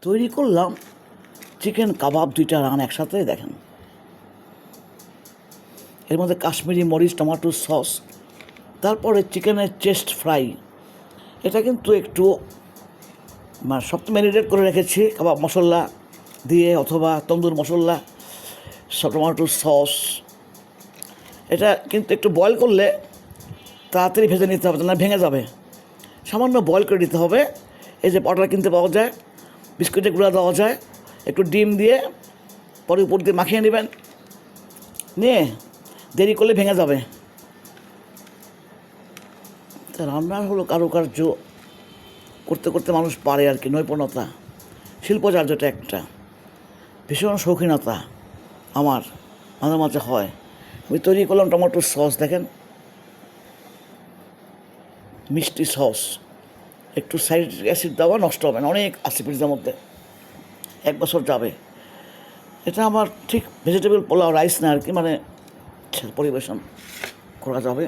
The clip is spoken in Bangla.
তৈরি করলাম চিকেন কাবাব 2টা রান একসাথে। দেখেন, এর মধ্যে কাশ্মীরি মরিচ, টমেটো সস, তারপরে চিকেনের চেস্ট ফ্রাই। এটা কিন্তু একটু সব তো ম্যারিনেট করে রেখেছি কাবাব মশলা দিয়ে অথবা তন্দুর মশলা, টমেটো সস। এটা কিন্তু একটু বয়েল করলে তাড়াতাড়ি ভেজে নিতে হবে, না ভেঙে যাবে। সামান্য বয়েল করে নিতে হবে। এই যে পাউডার কিনতে পাওয়া যায়, বিস্কুটের গুঁড়া দেওয়া যায়, একটু ডিম দিয়ে পরে উপর দিয়ে মাখিয়ে নেবেন, নিয়ে দেরি করলে ভেঙে যাবে। তা রান্নার হলো কারুকার্য করতে করতে মানুষ পারে আর কি, নৈপুণ্যতা, শিল্পচার্যটা একটা ভীষণ শৌখিনতা আমার মাঝে মাঝে হয়। আমি তৈরি করলাম টমেটোর সস। দেখেন, মিষ্টি সস, একটু সাইট্রিক অ্যাসিড দেওয়া, নষ্ট হবে না, অনেক আছে ফ্রিজের মধ্যে, 1 বছর যাবে। এটা আমার ঠিক ভেজিটেবল পোলাও রাইস না আর কি, মানে পরিবেশন করা যাবে।